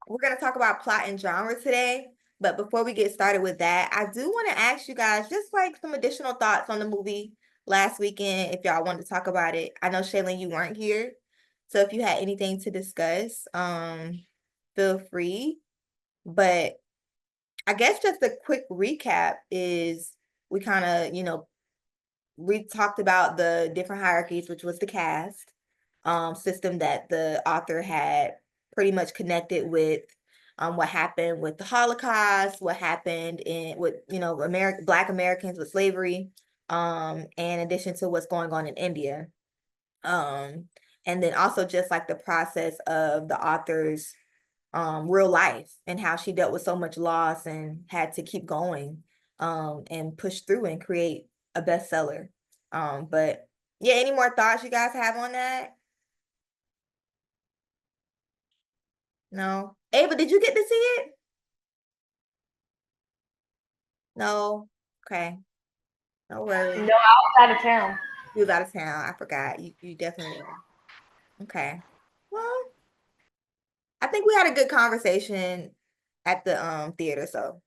we're going to talk about plot and genre today. But before we get started with that, I do want to ask you guys just like some additional thoughts on the movie last weekend if y'all wanted to talk about it. I know Shaylin, you weren't here. So if you had anything to discuss, feel free. But I guess just a quick recap is we kind of, we talked about the different hierarchies, which was the caste system that the author had pretty much connected with what happened with the Holocaust, what happened with Black Americans with slavery, in addition to what's going on in India. And then also just like the process of the author's real life and how she dealt with so much loss and had to keep going and push through and create a bestseller. But yeah, any more thoughts you guys have on that? No. Ava, did you get to see it? No. Okay. No worries. No, I was out of town. You was out of town. I forgot. You definitely were. Okay. Well, I think we had a good conversation at the theater, so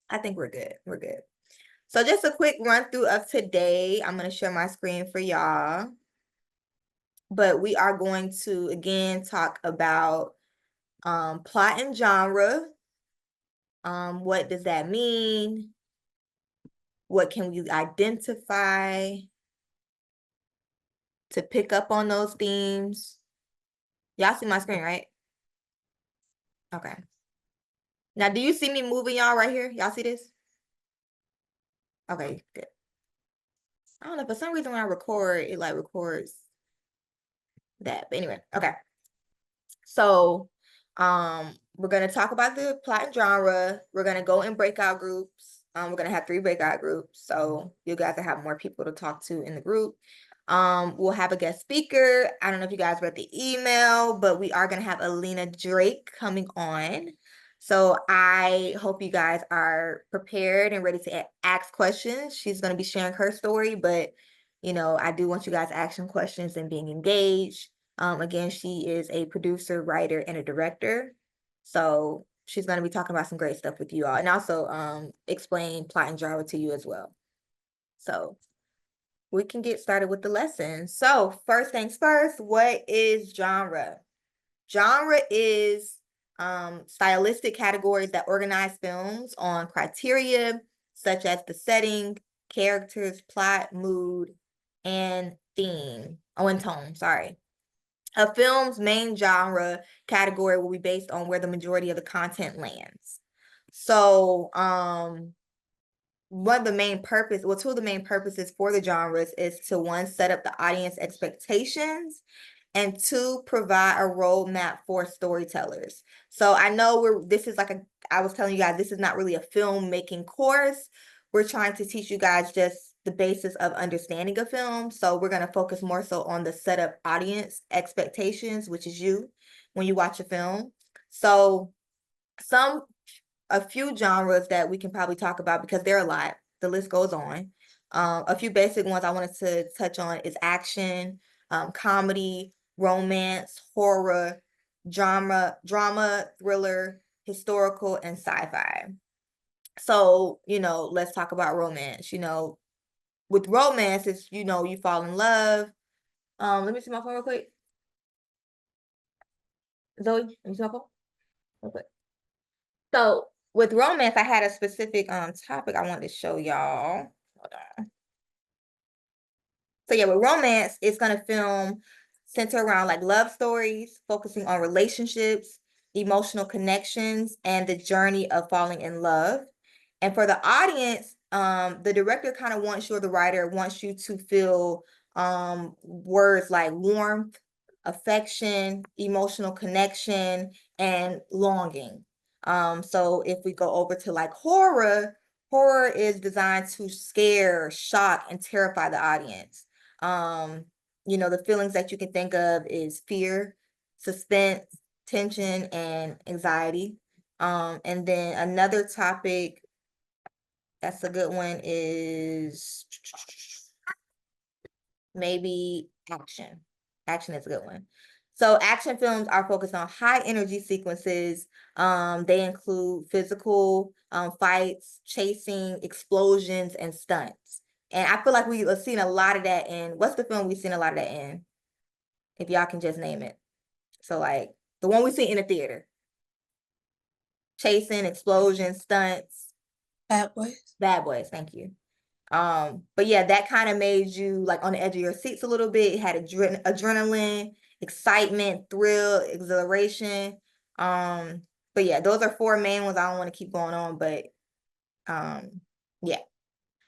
I think we're good. We're good. So just a quick run through of today. I'm going to share my screen for y'all. But we are going to again talk about plot and genre. What does that mean? What can we identify to pick up on those themes? Y'all see my screen, right? Okay. Now, do you see me moving y'all right here? Y'all see this? Okay, good. I don't know, for some reason when I record, it like records that. But anyway, okay. So, we're gonna talk about the plot and genre. We're gonna go in breakout groups. We're gonna have 3 breakout groups, so you guys will have more people to talk to in the group. We'll have a guest speaker. I don't know if you guys read the email, but we are gonna have Alina Drake coming on. So I hope you guys are prepared and ready to ask questions. She's gonna be sharing her story, but I do want you guys asking questions and being engaged. Again, she is a producer, writer, and a director. So she's going to be talking about some great stuff with you all and also explain plot and genre to you as well. So we can get started with the lesson. So first things first, what is genre? Genre is stylistic categories that organize films on criteria such as the setting, characters, plot, mood, and theme. Oh, and tone, sorry. A film's main genre category will be based on where the majority of the content lands. So, two of the main purposes for the genres is to, one, set up the audience expectations, and 2, provide a roadmap for storytellers. So I know I was telling you guys, this is not really a filmmaking course. We're trying to teach you guys just the basis of understanding a film. So we're going to focus more so on the setup audience expectations, which is you when you watch a film. So a few genres that we can probably talk about because there are a lot. The list goes on. A few basic ones I wanted to touch on is action, comedy, romance, horror, drama, thriller, historical, and sci-fi. So, let's talk about romance. With romance, it's, you fall in love. Let me see my phone real quick. Zoe, let me see my phone real quick. So with romance, I had a specific topic I wanted to show y'all. Hold on. So yeah, with romance, it's gonna film center around like love stories, focusing on relationships, emotional connections, and the journey of falling in love. And for the audience, the director kind of wants you, or the writer wants you to feel words like warmth, affection, emotional connection, and longing. So if we go over to like horror is designed to scare, shock, and terrify the audience. The feelings that you can think of is fear, suspense, tension, and anxiety. And then another topic that's a good one is maybe action. Action is a good one. So action films are focused on high energy sequences. They include physical fights, chasing, explosions, and stunts. And I feel like we've seen a lot of that in, what's the film we've seen a lot of that in? If y'all can just name it. So like the one we see in the theater. Chasing, explosions, stunts. Bad Boys. Bad Boys, thank you. But yeah, that kind of made you like on the edge of your seats a little bit. It had adrenaline, excitement, thrill, exhilaration. But yeah, those are four main ones. I don't want to keep going on, but yeah.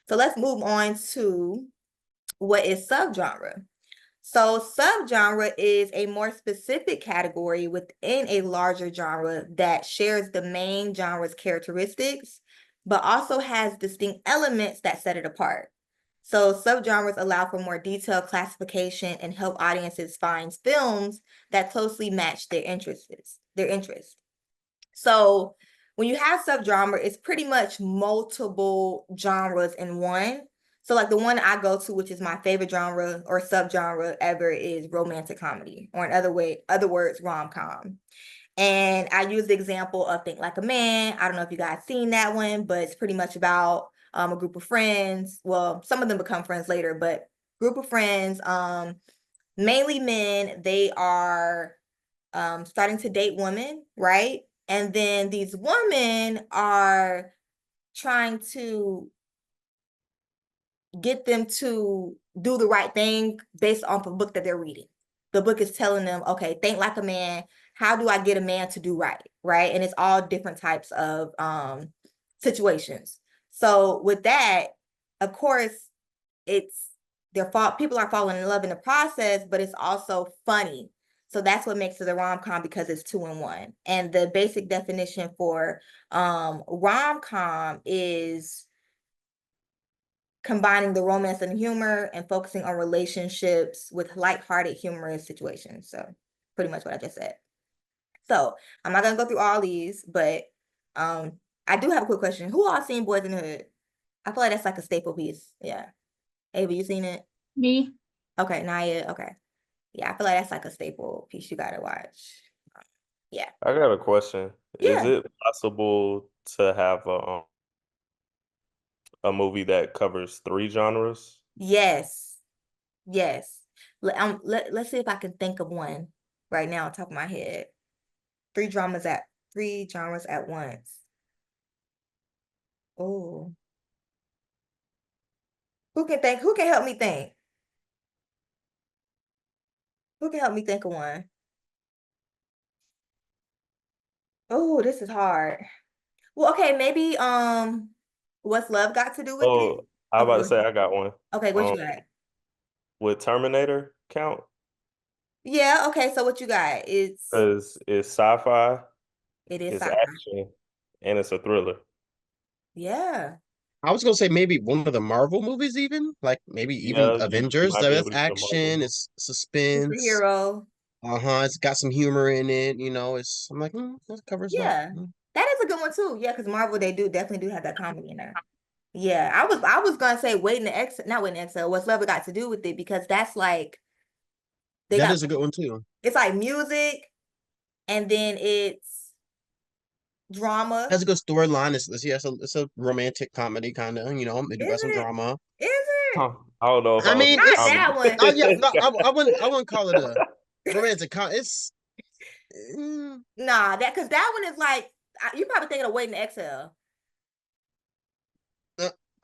So let's move on to what is subgenre. So subgenre is a more specific category within a larger genre that shares the main genre's characteristics, but also has distinct elements that set it apart. So subgenres allow for more detailed classification and help audiences find films that closely match their interests. So when you have subgenre, it's pretty much multiple genres in one. So like the one I go to, which is my favorite genre or subgenre ever, is romantic comedy, or in other words, rom-com. And I use the example of Think Like a Man. I don't know if you guys seen that one, but it's pretty much about a group of friends. Well, some of them become friends later, but group of friends, mainly men. They are starting to date women, right? And then these women are trying to get them to do the right thing based off a book that they're reading. The book is telling them, okay, think like a man. How do I get a man to do right? Right. And it's all different types of situations. So with that, of course, it's their fault. People are falling in love in the process, but it's also funny. So that's what makes it a rom-com, because it's 2 in 1. And the basic definition for rom-com is combining the romance and humor and focusing on relationships with lighthearted, humorous situations. So pretty much what I just said. So I'm not gonna go through all these, but I do have a quick question. Who all seen Boys in the Hood? I feel like that's like a staple piece. Yeah. Ava, you seen it? Me. Okay, Naya. Okay. Yeah, I feel like that's like a staple piece you gotta watch. Yeah. I got a question. Is Yeah. it possible to have a movie that covers three genres? Yes. Yes. Let's see if I can think of one right now on top of my head. Three genres at once. Oh, who can think? Who can help me think? Who can help me think of one? Oh, this is hard. Well, okay, maybe what's love got to do with it? Oh, I was Okay, about to say I got one. okay, what you got? Would Terminator count? Yeah, okay, so what you got? Because it's sci-fi, It is it's sci-fi. action, and it's a thriller. Yeah. I was gonna say maybe one of the Marvel movies, even like maybe even Yeah, you Avengers. might be That's able to get a Marvel action, movie. it's suspense. Superhero. It's got some humor in it. It's I'm like, that covers that. Yeah. That is a good one too. Yeah, because Marvel, they definitely do have that comedy in there. Yeah, I was gonna say Waiting to Exhale, not Waiting to Exhale, What's Love Got to Do with It, because that's like they That got is a good one too. it's like music and then it's drama. Has a good storyline. It's a romantic comedy kind of. They do Is got some it? drama. Is it? Huh. I don't know if I I would mean, put Not it's that comedy. one. yeah. No, I wouldn't call it a romantic it's Nah, because that one is like you probably thinking of Waiting to Exhale.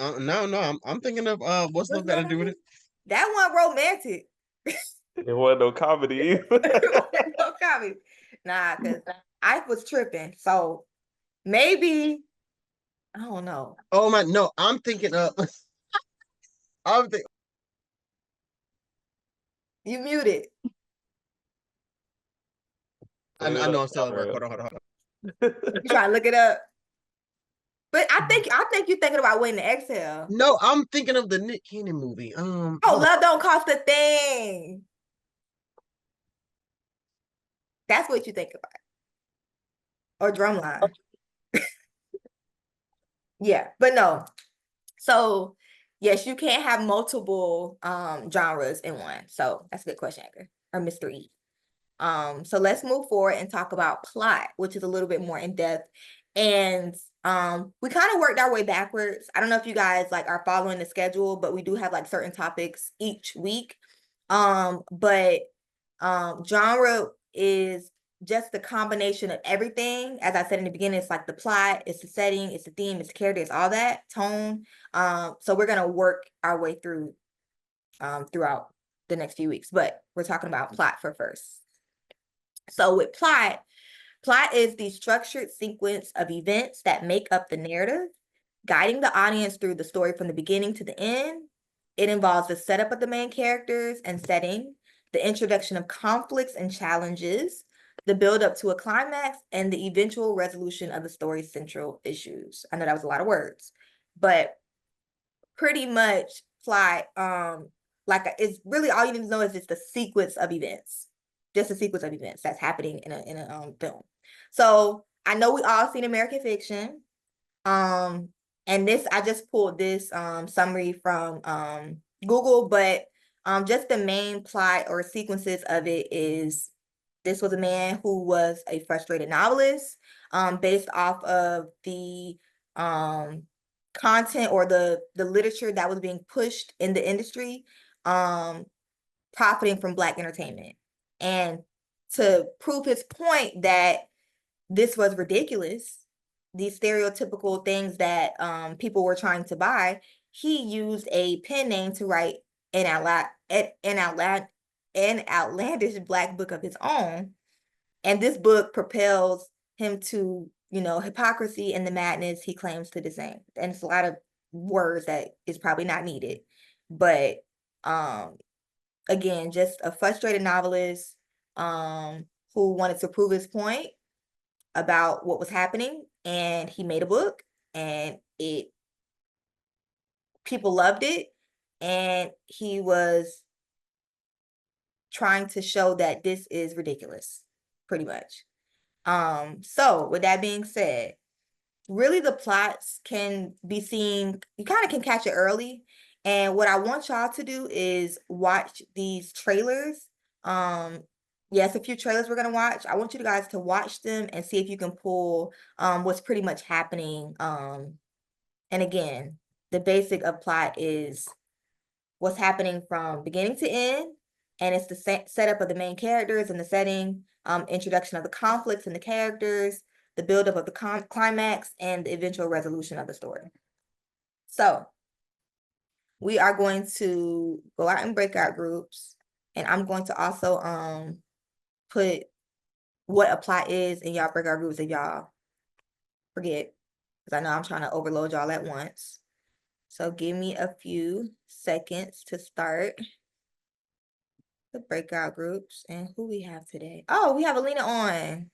no. I'm thinking of what's What's love got Love to Got do to with Do? it? That one romantic. It wasn't no comedy No comedy. Nah, because I was tripping. So maybe I don't know. Oh my, no, I'm thinking of I'm thinking. You muted. Look it I know up, I'm still at work. Gabrielle. Hold on. You trying to look it up. But I think you're thinking about Waiting to Exhale. No, I'm thinking of the Nick Cannon movie. Oh, Hold on. Love Don't Cost a Thing. That's what you think about. Or Drumline. Yeah, but no. So yes, you can't have multiple genres in one. So that's a good question, Edgar. Or Mr. E. So let's move forward and talk about plot, which is a little bit more in depth. And we kind of worked our way backwards. I don't know if you guys like are following the schedule, but we do have like certain topics each week. But genre is just the combination of everything. As I said in the beginning, it's like the plot, it's the setting, it's the theme, it's the character, it's all that tone. So we're gonna work our way through throughout the next few weeks, but we're talking about plot for first. So with plot is the structured sequence of events that make up the narrative, guiding the audience through the story from the beginning to the end. It involves the setup of the main characters and setting, the introduction of conflicts and challenges, the build up to a climax, and the eventual resolution of the story's central issues. I know that was a lot of words, but pretty much plot, like it's really all you need to know is it's the sequence of events, just a sequence of events that's happening in a film. So I know we all seen American Fiction. And this, I just pulled this summary from Google, but just the main plot or sequences of it is this was a man who was a frustrated novelist, based off of the content or the literature that was being pushed in the industry, profiting from Black entertainment. And to prove his point that this was ridiculous, these stereotypical things that people were trying to buy, he used a pen name to write an outlandish Black book of his own. And this book propels him to, hypocrisy and the madness he claims to disdain. And it's a lot of words that is probably not needed. But again, just a frustrated novelist who wanted to prove his point about what was happening, and he made a book, and people loved it, and he was trying to show that this is ridiculous, pretty much. So with that being said, really the plots can be seen, you kind of can catch it early. And what I want y'all to do is watch these trailers. Yes, a few trailers we're gonna watch. I want you guys to watch them and see if you can pull what's pretty much happening. And again, the basic of plot is what's happening from beginning to end, and it's the setup of the main characters and the setting, introduction of the conflicts and the characters, the buildup of the climax, and the eventual resolution of the story. So we are going to go out in breakout groups, and I'm going to also put what a plot is in y'all breakout groups if y'all forget, because I know I'm trying to overload y'all at once. So give me a few seconds to start the breakout groups. And who we have today? Oh, we have Alina on.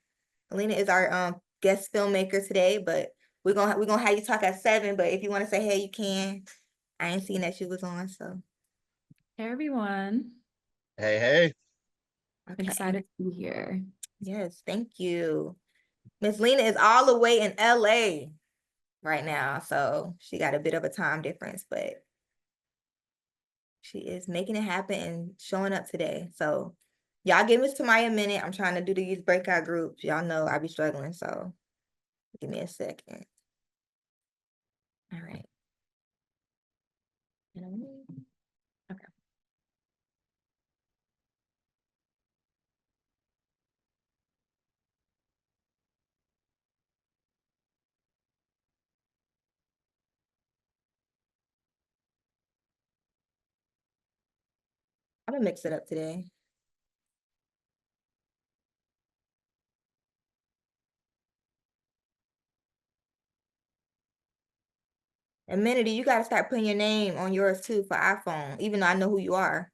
Alina is our guest filmmaker today, but we're gonna have you talk at 7. But if you want to say hey, you can. I ain't seen that she was on, so Hey everyone. Hey. I'm okay. excited to be here. Yes, thank you. Miss Lena is all the way in LA right now, so she got a bit of a time difference, but she is making it happen and showing up today. So y'all give Miss Tamaya a minute. I'm trying to do these breakout groups. Y'all know I be struggling, so give me a second. All right. Okay. I'm gonna mix it up today. And Minity, you gotta start putting your name on yours too for iPhone, even though I know who you are.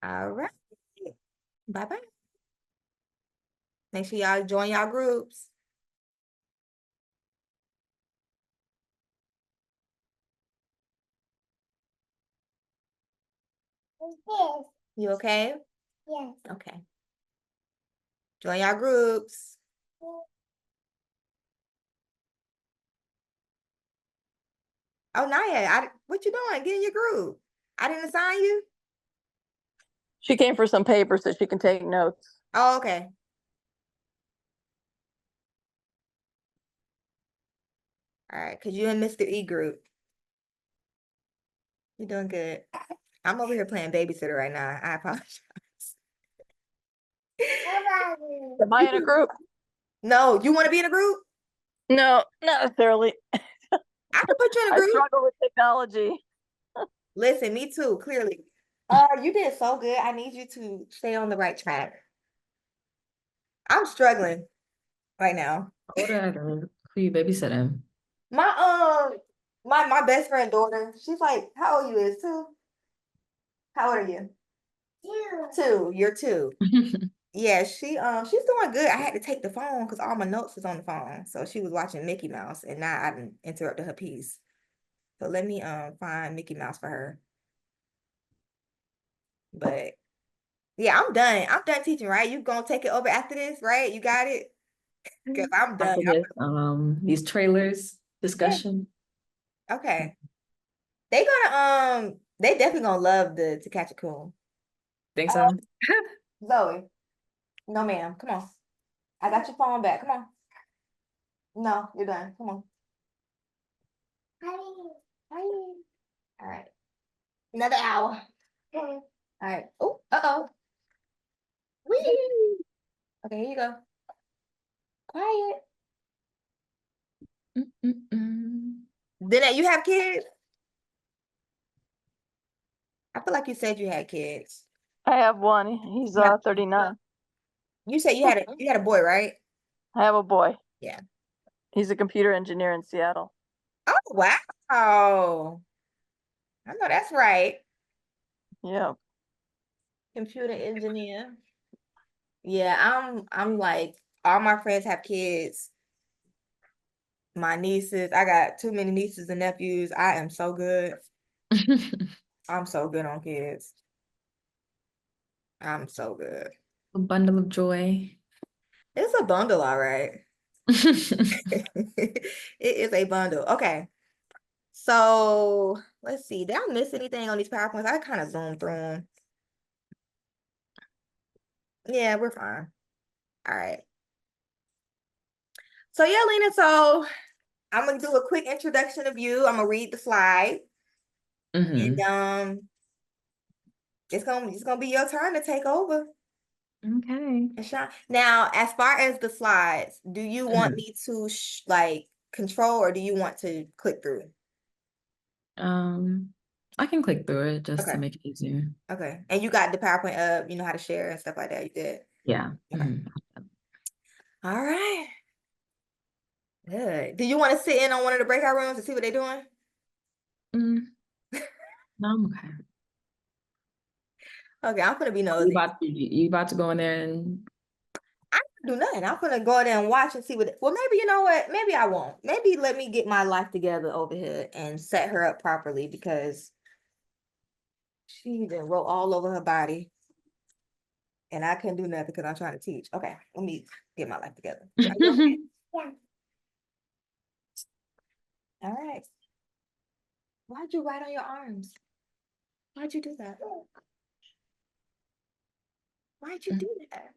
All right. Bye-bye. Make sure y'all join y'all groups. You okay? Yes. Okay. Join y'all groups. Oh, Naya, what you doing? Get in your group. I didn't assign you? She came for some papers so she can take notes. Oh, okay. All right, because you in Mr. E group. You're doing good. I'm over here playing babysitter right now. I apologize. Am I in a group? No, you want to be in a group? No, not necessarily. I can put you in a I group. struggle with technology. Listen, me too, clearly. You did so good. I need you to stay on the right track. I'm struggling right now. Hold on, who you babysitting? My best friend daughter, she's like, how old you is? 2? How old are you? 2. You're 2. Yeah, she's doing good. I had to take the phone because all my notes was on the phone. So she was watching Mickey Mouse and now I done interrupted her piece. So let me find Mickey Mouse for her. But yeah, I'm done. I'm done teaching, right? You gonna take it over after this, right? You got it? Because I'm done. After this, these trailers discussion. Okay. They definitely gonna love the To Catch a Coon. Think so? Zoe. No, ma'am. Come on. I got your phone back. Come on. No, you're done. Come on. Hi. Hi. All right. Another hour. All right. Oh, uh-oh. Whee! Okay, here you go. Quiet. Didn't you have kids? I feel like you said you had kids. I have one. He's You have- 39. You said you had a boy, right? I have a boy. Yeah. He's a computer engineer in Seattle. Oh, wow. I know that's right. Yeah. Computer engineer. Yeah, I'm like all my friends have kids. My nieces, I got too many nieces and nephews. I am so good. I'm so good on kids. I'm so good. A bundle of joy. It's a bundle, all right. It is a bundle. Okay. So let's see. Did I miss anything on these PowerPoints? I kind of zoomed through them. Yeah, we're fine. All right. So yeah, Lena, so I'm gonna do a quick introduction of you. I'm gonna read the slide. Mhm. And it's gonna be your turn to take over. Okay. And shine. Now, as far as the slides, do you want me to like control or do you want to click through? I can click through it just to Okay. make it easier. Okay. And you got the PowerPoint up, you know how to share and stuff like that. You did. Yeah. Okay. Mhm. All right. Good. Do you want to sit in on one of the breakout rooms and see what they're doing? Mm. No, I'm okay. Okay, I'm gonna be You nosy. you about to go in there and I don't do nothing. I'm gonna go there and watch and see what. Well, maybe you know what? Maybe I won't. Maybe let me get my life together over here and set her up properly because she even wrote all over her body, and I couldn't do nothing because I'm trying to teach. Okay, let me get my life together. Are you okay? Yeah. All right. Why'd you write on your arms? Why'd you do that? Why'd you do that?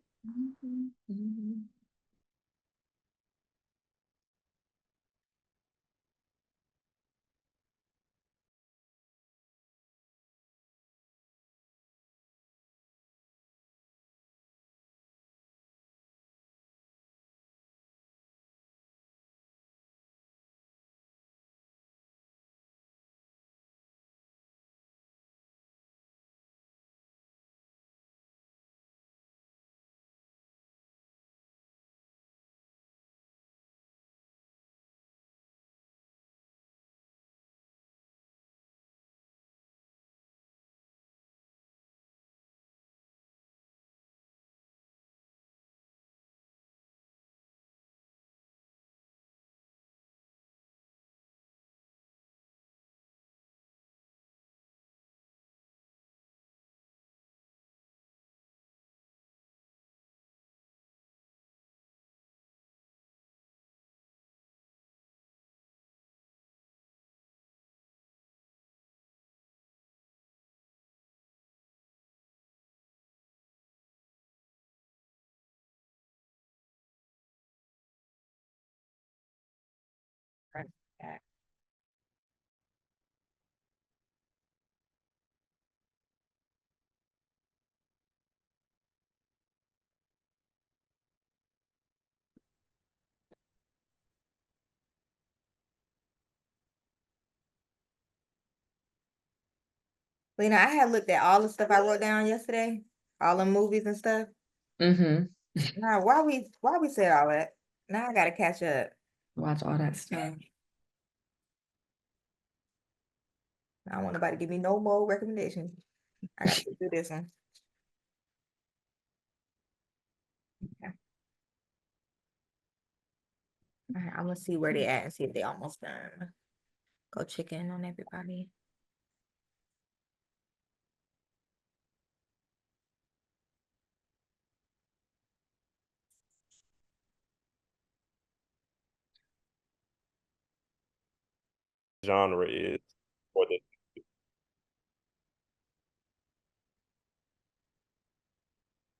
Yeah. Lena, I had looked at all the stuff I wrote down yesterday, all the movies and stuff. Mm-hmm. Now, why we said all that? Now I gotta catch up. Watch all that stuff. I don't want nobody to give me no more recommendations. I gotta get through this one. Okay. All right, I'm gonna see where they at and see if they almost done. Go check in on everybody. Genre is for the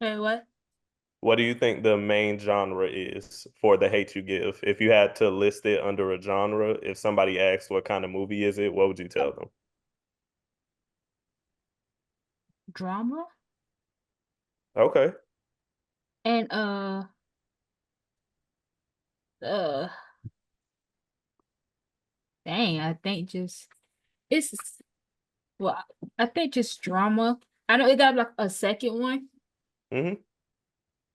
Wait, what? what do you think the main genre is for The Hate U Give? If you had to list it under a genre, if somebody asked what kind of movie is it, what would you tell them? Drama? Okay. And uh dang, I think just it's well, I think just drama. I know it got like a second one, Mm-hmm.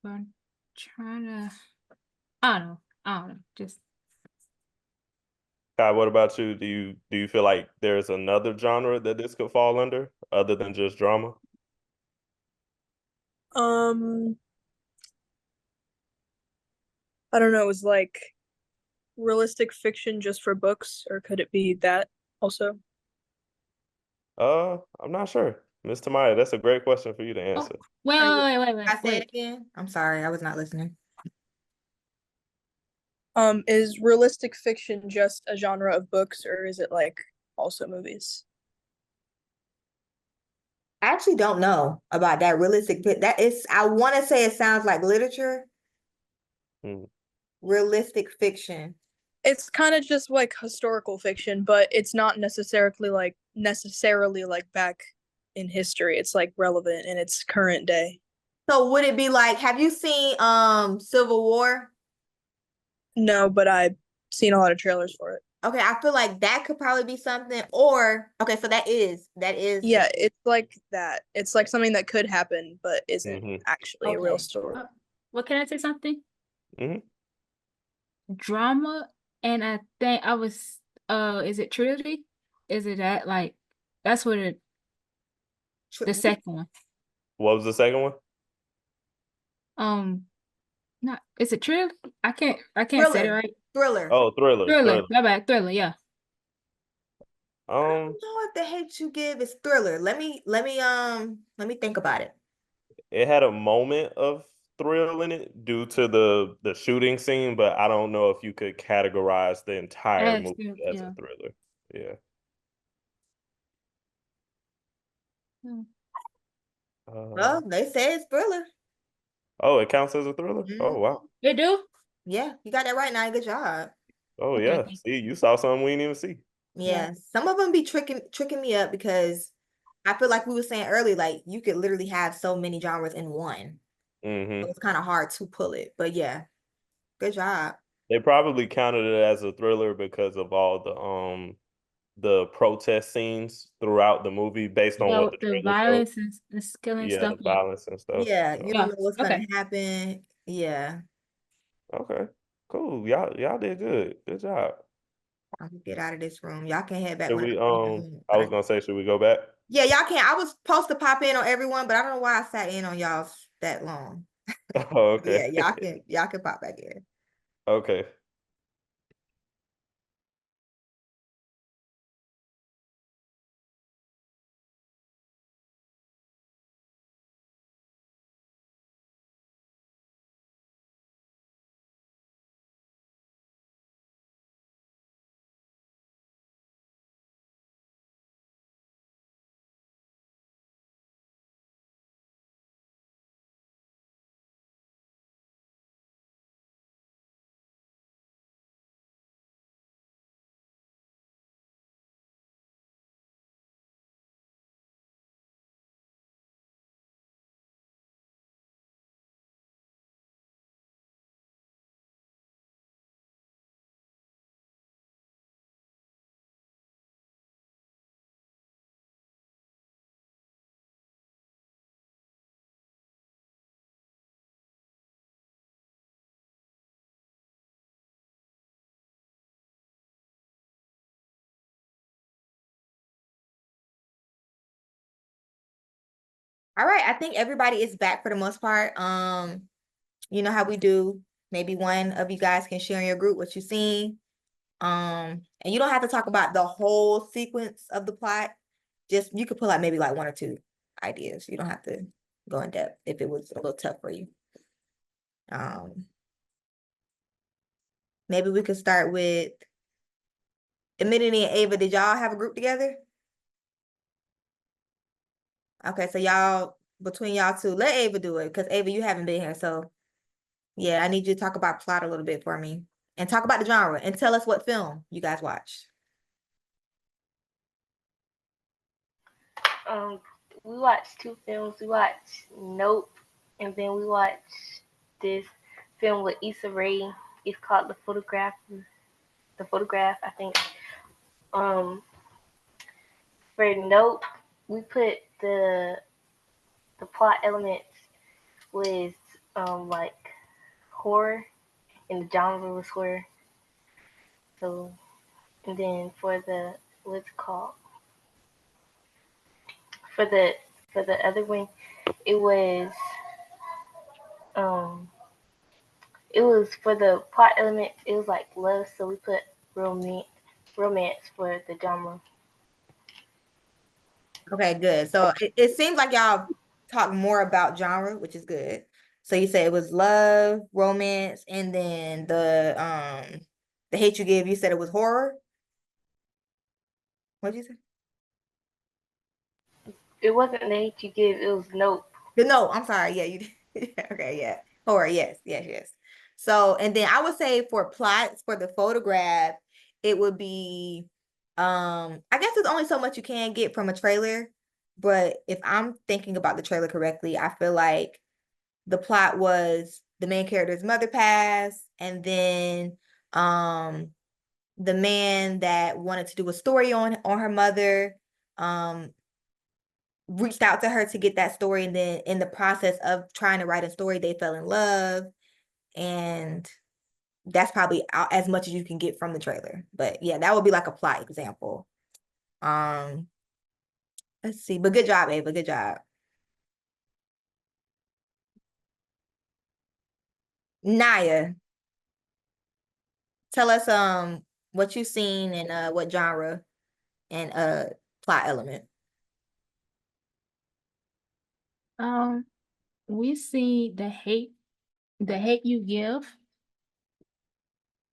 but I'm trying to I don't know. Just Kai, what about you? Do you feel like there's another genre that this could fall under other than just drama? Um, I don't know, is like realistic fiction just for books, or could it be that also? I'm not sure. Miss Tamaya, that's a great question for you to oh answer. wait, Are you- wait, wait, wait, I wait, say it wait. again. I'm sorry, I was not listening. Is realistic fiction just a genre of books, or is it like also movies? I actually don't know about that realistic that is I want to say it sounds like literature, Mm. realistic fiction. It's kind of just like historical fiction, but it's not necessarily like back in history. It's like relevant in its current day. So would it be like, have you seen Civil War? No, but I've seen a lot of trailers for it. Okay, I feel like that could probably be something. Or okay, so that is Yeah, it's like that. It's like something that could happen, but isn't Mhm. actually a real Okay. story. What can I say something? Mhm. Drama, and I think I was is it trilogy? Is it that like that's what it the second one. What was the second one? Not is it trilogy? I can't say it Thriller. right. Thriller. Oh, Thriller. Thriller, my bad, Thriller, yeah. I don't know if The Hate U Give is Thriller. Let me think about it. It had a moment of thrill in it due to the shooting scene, but I don't know if you could categorize the entire Yes, movie as yeah. a thriller. Yeah. Hmm. Well, they say it's Thriller. Oh, it counts as a thriller? Oh, Mhm. wow. They do? Yeah, you got that right now. Good job. Oh, Okay, yeah. thank See, you saw something we didn't even see. Yeah, some of them be tricking me up because I feel like we were saying earlier, like you could literally have so many genres in one. Hmm. So it's kind of hard to pull it. But yeah, good job. They probably counted it as a thriller because of all the protest scenes throughout the movie based on Yeah, what with the the trailer showed. violence and the killing Yeah, stuff. the Yeah. violence and stuff. Yeah, So, you Yeah. don't know what's Okay. gonna happen. Yeah, okay. Cool. Y'all did good. Good job. I'm gonna get out of this room. Y'all can head back Should when we I but was gonna say, should we go back? yeah, y'all can. I was supposed to pop in on everyone, but I don't know why I sat in on y'all that long. Oh, Yeah, okay. y'all can pop back in. Okay. All right, I think everybody is back for the most part. You know how we do. Maybe one of you guys can share in your group what you've seen. And you don't have to talk about the whole sequence of the plot. Just you could pull out maybe like one or two ideas. You don't have to go in depth if it was a little tough for you. Maybe we could start with Amenity and Ava. Did y'all have a group together? Okay, so y'all between y'all two, let Ava do it because Ava, you haven't been here. So yeah, I need you to talk about plot a little bit for me and talk about the genre and tell us what film you guys watched. We watched two films. We watched Nope, and then we watched this film with Issa Rae. It's called The Photograph. The Photograph, I think. For Nope, we put the plot elements was like horror, and the genre was horror. So, and then for the what's it called? For the other one, it was for the plot element. It was like love, so we put romance for the genre. Okay, good. So it seems like y'all talk more about genre, which is good. So you said it was love, romance, and then the hate you give, you said it was horror. What'd you say? It wasn't the hate you give. It was Nope. No, I'm sorry. Yeah, you okay, yeah. Horror, yes. So, and then I would say for plots for the photograph, it would be I guess there's only so much you can get from a trailer, but if I'm thinking about the trailer correctly, I feel like the plot was the main character's mother passed, and then the man that wanted to do a story on her mother reached out to her to get that story, and then in the process of trying to write a story they fell in love, and that's probably as much as you can get from the trailer. But yeah, that would be like a plot example. Let's see, but good job, Ava, good job. Naya, tell us what you've seen and what genre and plot element. We see the hate you give,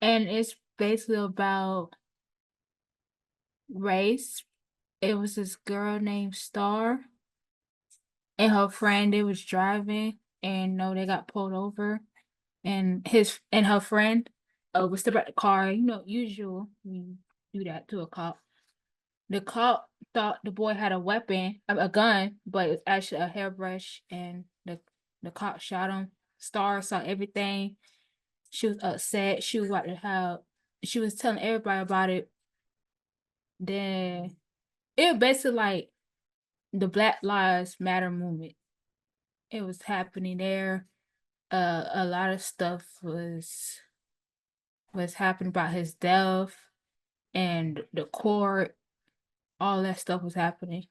and it's basically about race. It was this girl named Star and her friend. They was driving, and no, they got pulled over, and her friend was still at the car. You know, usual you do that to a cop. The cop thought the boy had a weapon, a gun, but it was actually a hairbrush, and the cop shot him. Star saw everything. She was upset. She was about to have. She was telling everybody about it. Then it was basically like the Black Lives Matter movement. It was happening there. A lot of stuff was happening about his death and the court. All that stuff was happening.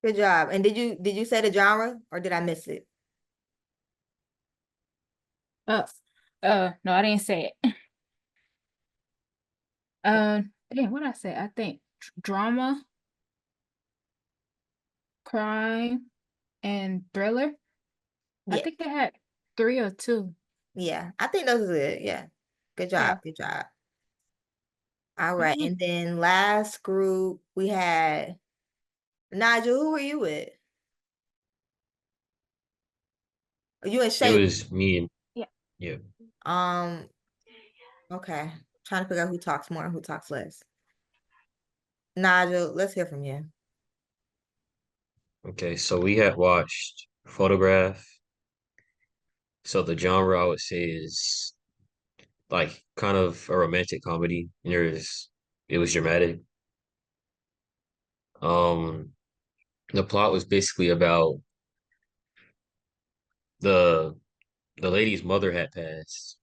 Good job. And did you say the genre or did I miss it? No, I didn't say it. Damn, what I say? I think drama, crime, and thriller. I Yeah. think they had 3 or 2. Yeah, I think those are good. Yeah. Good job. Yeah. Good job. All right. Mhm. And then last group we had Nigel. Who were you with? You and It Shay. was me and Yeah. yeah. Okay. Trying to figure out who talks more and who talks less. Nigel, let's hear from you. Okay, so we had watched Photograph. So the genre I would say is like kind of a romantic comedy. And it was dramatic. Um, the plot was basically about the lady's mother had passed,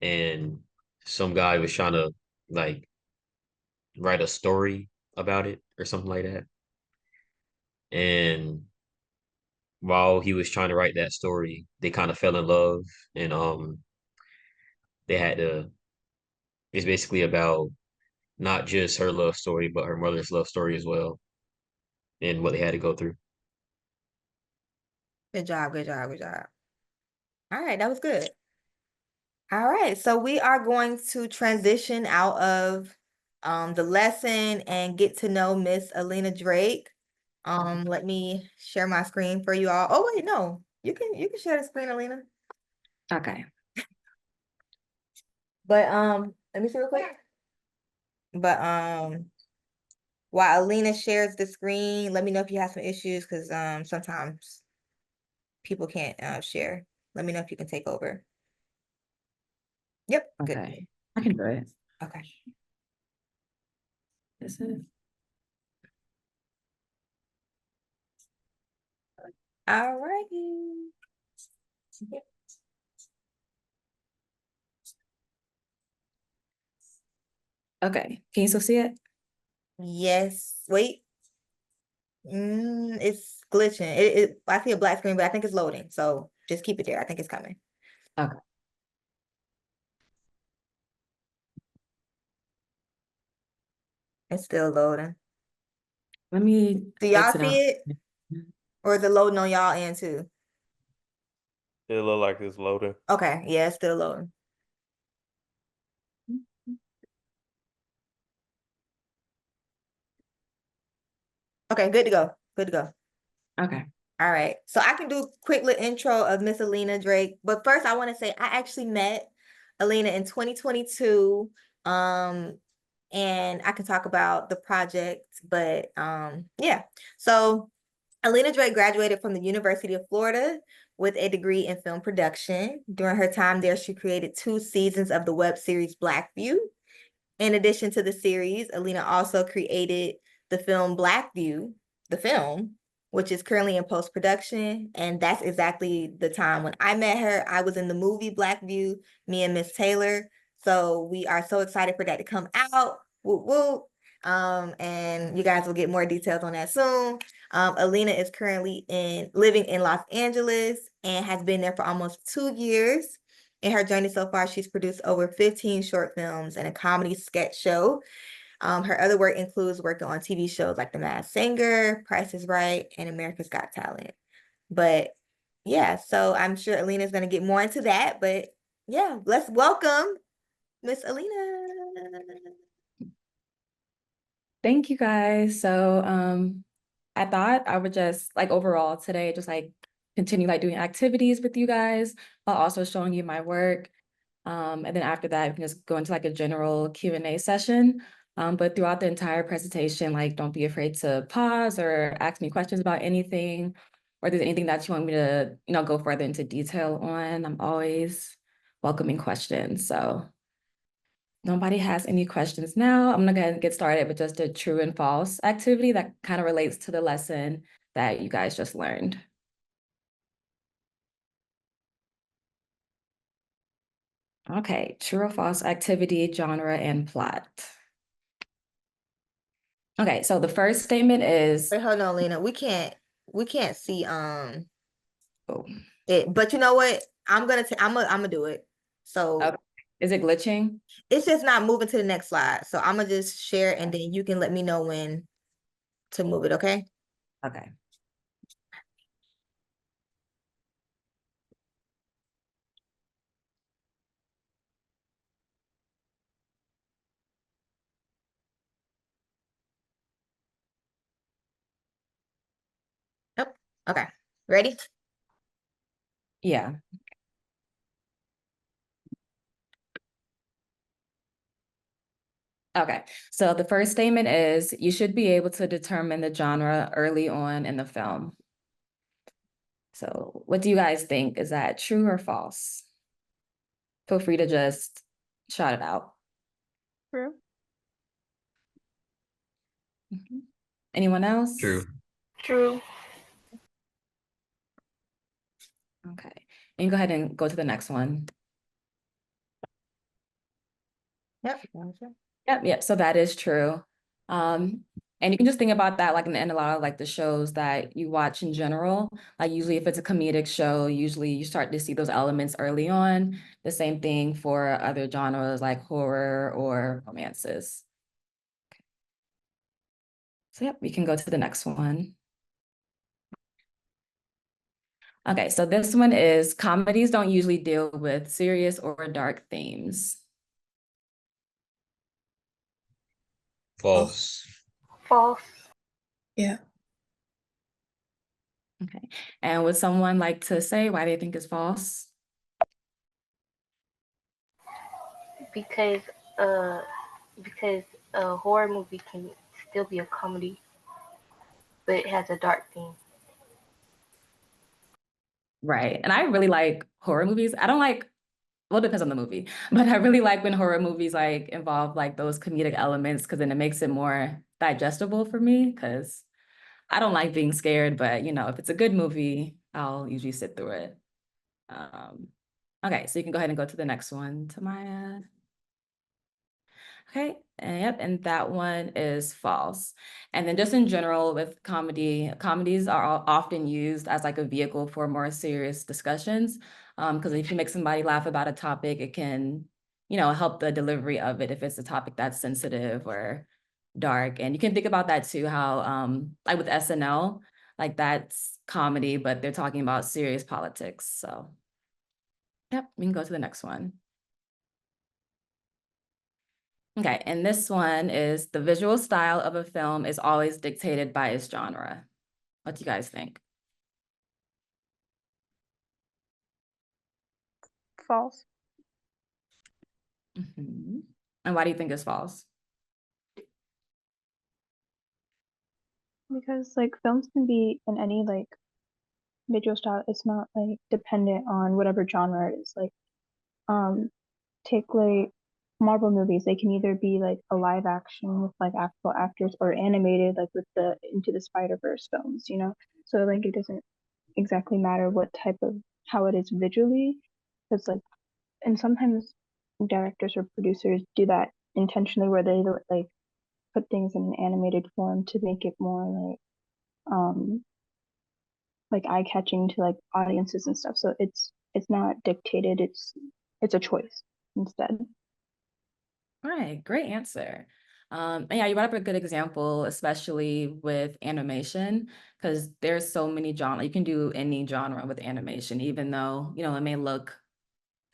and some guy was trying to like write a story about it or something like that. And while he was trying to write that story, they kind of fell in love, and they had to. It's basically about not just her love story, but her mother's love story as well, and what they had to go through. Good job, good job, good job. All right, that was good. All right, so we are going to transition out of the lesson and get to know Miss Alina Drake. Let me share my screen for you all. Oh wait, no, you can share the screen, Alina. Okay. But let me see real quick. But while Alina shares the screen, let me know if you have some issues because sometimes people can't share. Let me know if you can take over. Yep, good. Okay. I can do it. Okay. This is. All righty. Okay. Can you still see it? Yes. Wait. It's glitching. I see a black screen, but I think it's loading. So just keep it there. I think it's coming. Okay. It's still loading. Let me. Do y'all exit see out. it? Or is it loading on y'all end too? It look like it's loading. Okay, yeah, it's still loading. Okay, good to go. Good to go. Okay. All right. So I can do a quick little intro of Miss Alina Drake. But first I want to say I actually met Alina in 2022. And I can talk about the project, but yeah. So Alina Drake graduated from the University of Florida with a degree in film production. During her time there, she created 2 seasons of the web series Blackview. In addition to the series, Alina also created the film Blackview, the film, which is currently in post-production. And that's exactly the time when I met her. I was in the movie Blackview, me and Miss Taylor. So we are so excited for that to come out. Whoop, whoop. And you guys will get more details on that soon. Alina is currently living in Los Angeles and has been there for almost 2 years. In her journey so far, she's produced over 15 short films and a comedy sketch show. Her other work includes working on TV shows like The Masked Singer, Price is Right, and America's Got Talent. But yeah, so I'm sure Alina's going to get more into that. But yeah, let's welcome Miss Alina. Thank you guys. So I thought I would just like overall today just like continue like doing activities with you guys while also showing you my work. And then after that, we can just go into like a general Q&A session. But throughout the entire presentation, like don't be afraid to pause or ask me questions about anything, or if there's anything that you want me to, go further into detail on. I'm always welcoming questions. So nobody has any questions now. I'm gonna go ahead and get started with just a true and false activity that kind of relates to the lesson that you guys just learned. Okay, true or false activity, genre, and plot. Okay, so the first statement is, Wait, hold on, Alina. We can't see oh, it, but you know what? I'm gonna do it. So okay. Is it glitching? it's just not moving to the next slide. So I'm gonna just share and then you can let me know when to move it, okay? Okay. Yep. Okay. Ready? Yeah. Okay, so the first statement is you should be able to determine the genre early on in the film. So what do you guys think? Is that true or false? Feel free to just shout it out. True. Anyone else? True. True. Okay, and you go ahead and go to the next one. Yep. Yep, so that is true. And you can just think about that like in a lot of like the shows that you watch in general. Like usually if it's a comedic show, usually you start to see those elements early on. The same thing for other genres like horror or romances. So yep, we can go to the next one. Okay, so this one is comedies don't usually deal with serious or dark themes. False. False. Yeah. Okay, and would someone like to say why they think it's false? Because uh because a horror movie can still be a comedy, but it has a dark theme. Right, and I really like horror movies. I don't like, well, it depends on the movie, but I really like when horror movies like involve like those comedic elements because then it makes it more digestible for me because I don't like being scared, but you know, if it's a good movie, I'll usually sit through it. Okay, so you can go ahead and go to the next one, Tamaya. Okay, and yep, and that one is false. And then just in general with comedies are often used as like a vehicle for more serious discussions. Because if you make somebody laugh about a topic, it can, you know, help the delivery of it if it's a topic that's sensitive or dark. And you can think about that too, how like with SNL, like that's comedy, but they're talking about serious politics. So yep, we can go to the next one. Okay, and this one is the visual style of a film is always dictated by its genre. What do you guys think? False. And why do you think it's false? Because like films can be in any like visual style. It's not like dependent on whatever genre it is. Like take like Marvel movies, they can either be like a live action with like actual actors or animated like with the Into the Spider-Verse films, you know? So like it doesn't exactly matter what type of how it is visually. Because like and sometimes directors or producers do that intentionally where they like put things in an animated form to make it more like eye-catching to like audiences and stuff. So it's not dictated, it's a choice instead. All right, great answer. And yeah, you brought up a good example, especially with animation, because there's so many genres. You can do any genre with animation, even though, you know, it may look,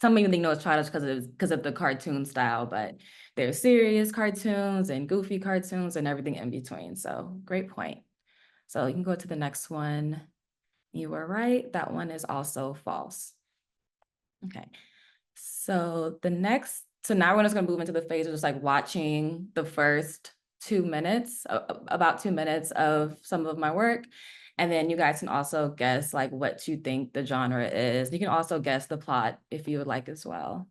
some even think no, it's childish because of the cartoon style, but there's serious cartoons and goofy cartoons and everything in between. So great point. So you can go to the next one. You were right. That one is also false. Okay. So now we're just gonna move into the phase of just like watching the first 2 minutes, about 2 minutes of some of my work. And then you guys can also guess like what you think the genre is. You can also guess the plot if you would like as well.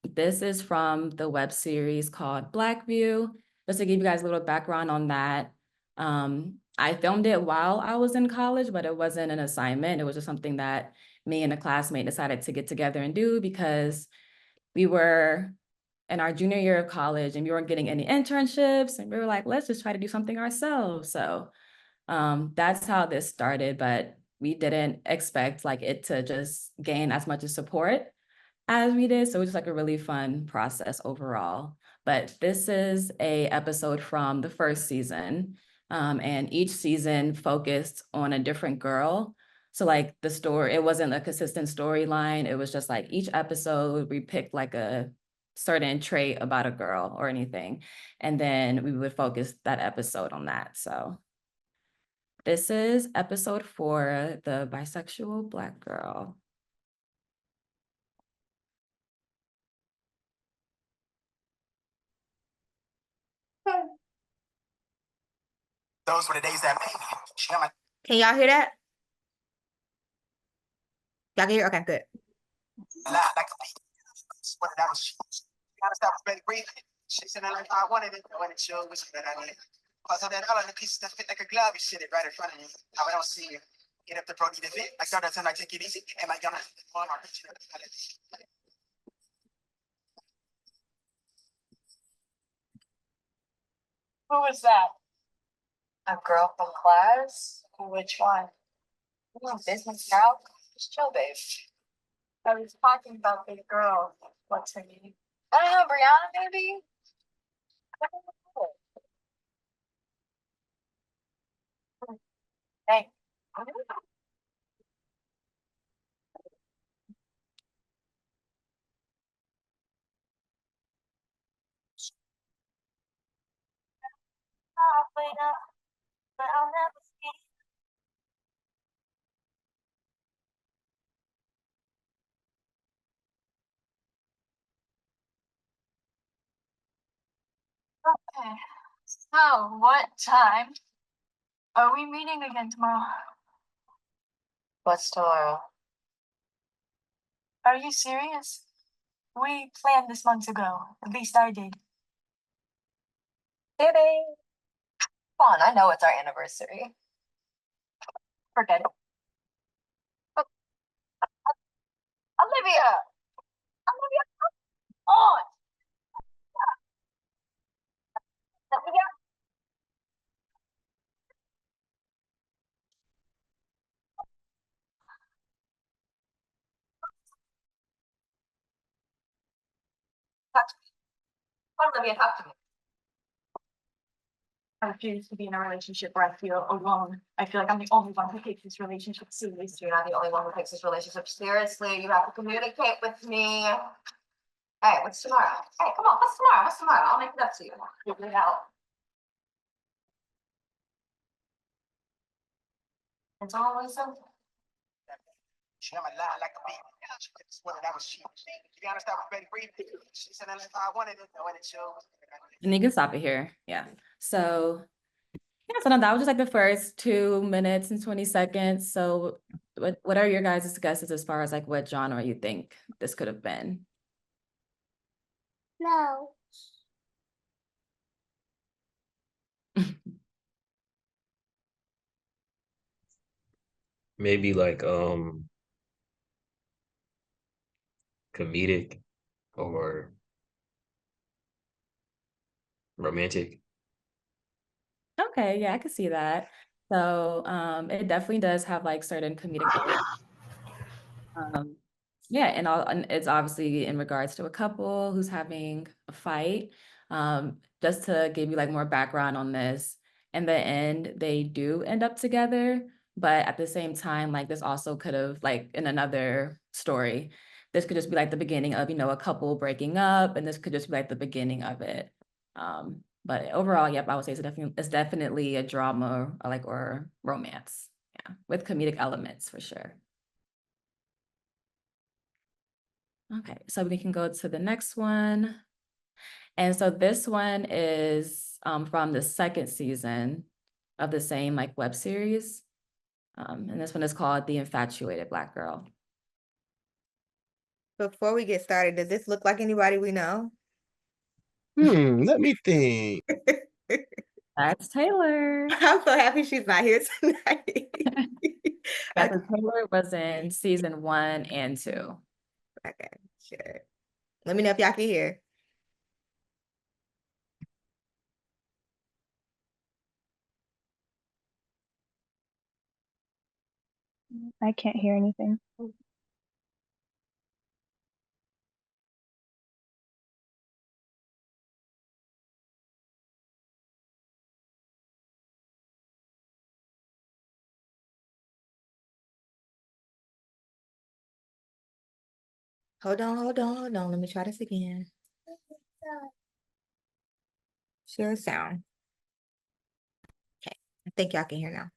This is from the web series called Blackview. Just to give you guys a little background on that. I filmed it while I was in college, but it wasn't an assignment. It was just something that me and a classmate decided to get together and do because we were in our junior year of college and we weren't getting any internships. And we were like, let's just try to do something ourselves. So that's how this started, but we didn't expect like it to just gain as much support as we did. So it was just like a really fun process overall. But this is a episode from the first season. And each season focused on a different girl. So like the story, it wasn't a consistent storyline. It was just like each episode we picked like a certain trait about a girl or anything. And then we would focus that episode on that. So this is episode 4, the bisexual Black girl. Those were the days that made me. Can y'all hear that? Y'all can hear? Okay, good. Like a beat. What that was. Honest, that was really brief. She said, like I wanted it when it showed was that I needed. Cause of that, all of the pieces that fit like a glove, you shit it right in front of me. Now I don't see you. Get up the pro need to fit. Like other time I take it easy. Am I gonna on our picture? Who was that? A girl from class? Which one? You know, business now? Just chill, babe. I was talking about the girl. What's her name? I don't know, Brianna, maybe? I don't know. Hey. But I'll never see. Okay. So, what time are we meeting again tomorrow? What's tomorrow? Are you serious? We planned this months ago. At least I did. Kidding. Come on, I know it's our anniversary. Forget it. Olivia! Olivia, come on! Olivia! Talk to me. Come on, Olivia, talk to me. I refuse to be in a relationship where I feel alone. I feel like I'm the only one who takes this relationship seriously. You're not the only one who takes this relationship seriously. You have to communicate with me. Hey, what's tomorrow? Hey, come on, what's tomorrow? What's tomorrow? I'll make it up to you. Figure it out. It's always something. She had my line like a beat. She could have sworn that was she. To be honest, I was ready breathing. She said that I wanted it, and it shows. And you can stop it here. Yeah. So yeah, so now that was just like the first 2 minutes and 20 seconds. So what are your guys' guesses as far as like what genre you think this could have been? No. Maybe like comedic or romantic. Okay, yeah, I could see that. So it definitely does have like certain comedic elements. Yeah, and it's obviously in regards to a couple who's having a fight. Just to give you like more background on this, in the end, they do end up together, but at the same time, like this also could have like in another story, this could just be like the beginning of, a couple breaking up, and this could just be like the beginning of it. But overall, yep, I would say it's definitely a drama or romance, yeah, with comedic elements for sure. Okay, so we can go to the next one. And so this one is from the second season of the same like web series. And this one is called The Infatuated Black Girl. Before we get started, does this look like anybody we know? Let me think. That's Taylor. I'm so happy she's not here tonight. Yeah, so Taylor was in season 1 and 2. Okay, sure. Let me know if y'all can hear. I can't hear anything. Hold on. Let me try this again. Share sound. Okay, I think y'all can hear now.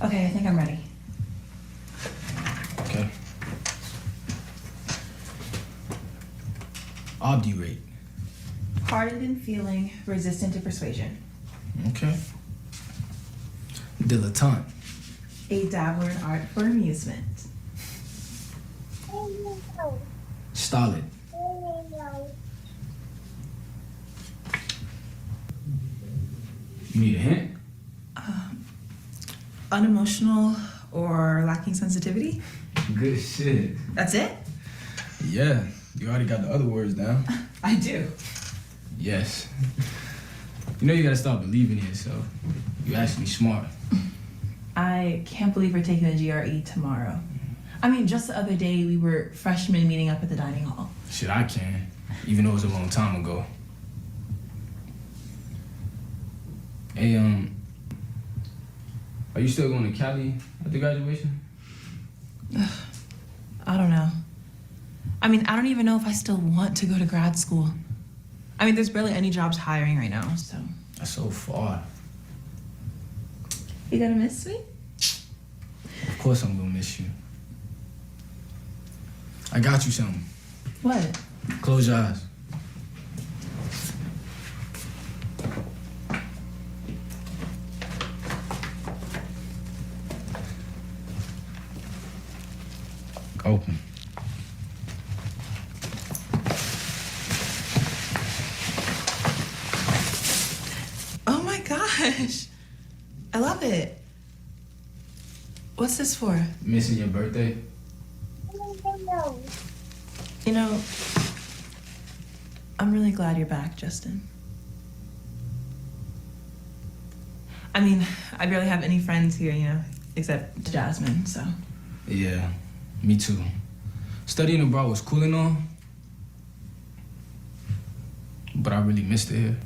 Okay, I think I'm ready. Okay. Obdurate. Hardened in feeling, resistant to persuasion. Okay. Dilettante. A dabbler in art for amusement. Stolid. You need a hint? Unemotional or lacking sensitivity? Good shit. That's it? Yeah, you already got the other words down. I do. Yes. You know you gotta start believing in yourself. You're actually smart. I can't believe we're taking the GRE tomorrow. I mean, just the other day we were freshmen meeting up at the dining hall. Shit, I can. Even though it was a long time ago. Hey, are you still going to Cali at the graduation? I don't know. I mean, I don't even know if I still want to go to grad school. I mean, there's barely any jobs hiring right now, so. That's so far. You gonna miss me? Of course I'm gonna miss you. I got you something. What? Close your eyes. Open. Oh my gosh. I love it. What's this for? Missing your birthday? You know, I'm really glad you're back, Justin. I mean, I barely have any friends here, you know, except Jasmine, so. Yeah, me too. Studying abroad was cool and all, but I really missed it here.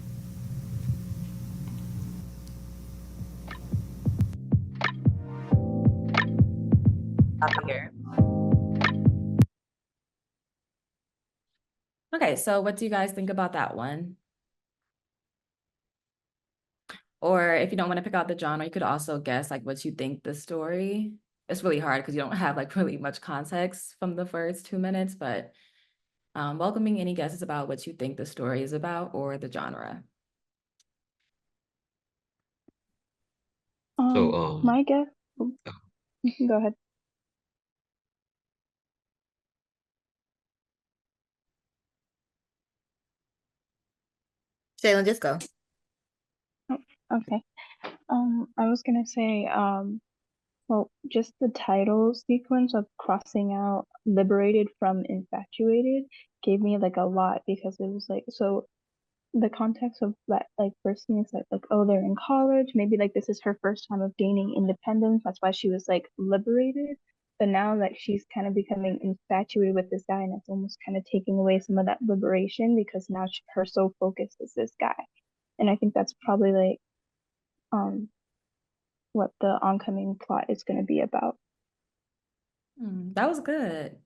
Here. Okay, so what do you guys think about that one? Or if you don't want to pick out the genre, you could also guess like what you think the story. It's really hard because you don't have like really much context from the first 2 minutes, but welcoming any guesses about what you think the story is about or the genre. So, My guess. Go ahead. Shaylin, just go. Okay. I was gonna say, well, just the title sequence of crossing out liberated from infatuated gave me like a lot because it was like, so the context of that like first thing is like oh, they're in college, maybe like this is her first time of gaining independence, that's why she was like liberated. But now like she's kind of becoming infatuated with this guy, and it's almost kind of taking away some of that liberation because now her sole focus is this guy. And I think that's probably like what the oncoming plot is going to be about. That was good.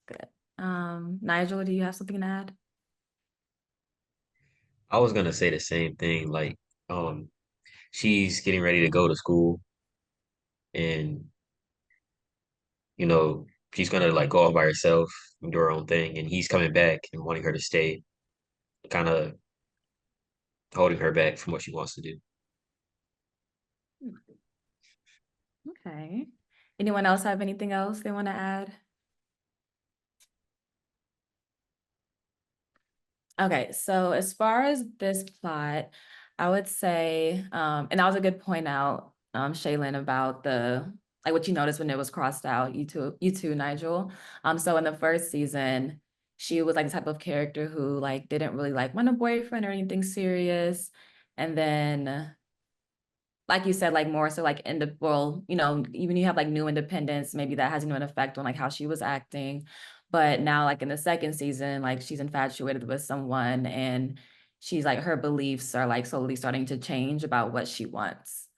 Good. Nigel, do you have something to add? I was gonna say the same thing. Like, she's getting ready to go to school, and she's gonna like go off by herself and do her own thing, and he's coming back and wanting her to stay, kind of holding her back from what she wants to do. Okay. Anyone else have anything else they want to add? Okay, so as far as this plot, I would say, and that was a good point out, Shaylin, about the like what you noticed when it was crossed out, you too, Nigel. So in the first season, she was like the type of character who like didn't really like want a boyfriend or anything serious. And then like you said, like more so like in the well, even you have like new independence, maybe that has an effect on like how she was acting. But now, like in the second season, like she's infatuated with someone and she's like her beliefs are like slowly starting to change about what she wants.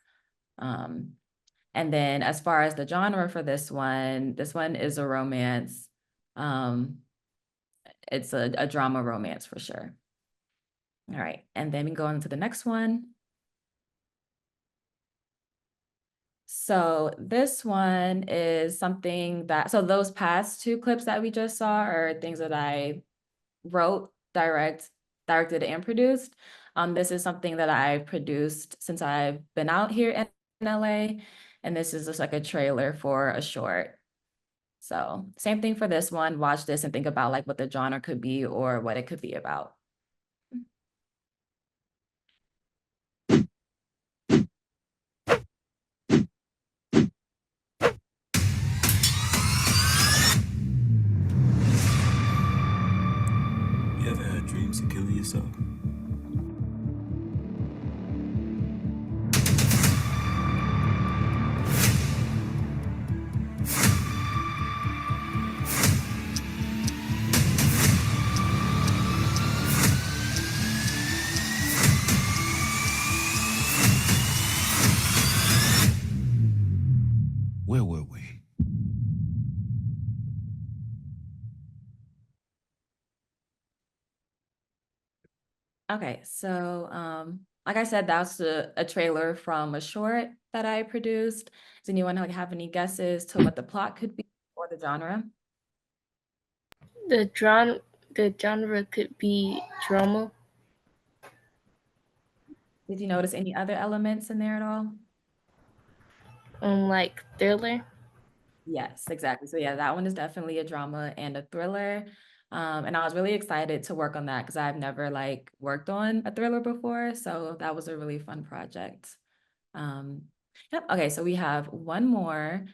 And then as far as the genre for this one is a romance. It's a drama romance for sure. All right, and then we go on to the next one. So this one is something that, so those past two clips that we just saw are things that I wrote, directed and produced. This is something that I produced since I've been out here in LA, and this is just like a trailer for a short. So same thing for this one, watch this and think about like what the genre could be or what it could be about. so. Where were we? Okay, so like I said, that's a trailer from a short that I produced. Does anyone have any guesses to what the plot could be or the genre? The genre could be drama. Did you notice any other elements in there at all? Like thriller. Yes, exactly. So yeah, that one is definitely a drama and a thriller. And I was really excited to work on that because I've never like worked on a thriller before. So that was a really fun project. Yep. Okay, so we have one more.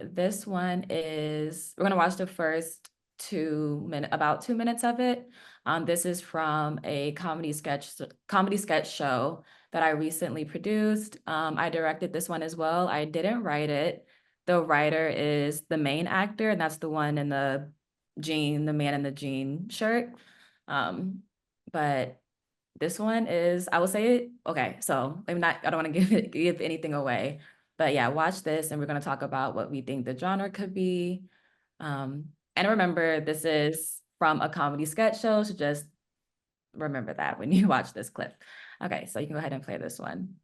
This one is we're gonna watch the first about 2 minutes of it. This is from a comedy sketch show that I recently produced. I directed this one as well. I didn't write it. The writer is the main actor, and that's the one in the man in the jean shirt. But this one is, I will say, okay, so I don't want to give anything away, but yeah, watch this and we're going to talk about what we think the genre could be. And remember, this is from a comedy sketch show, so just remember that when you watch this clip. Okay, so you can go ahead and play this one.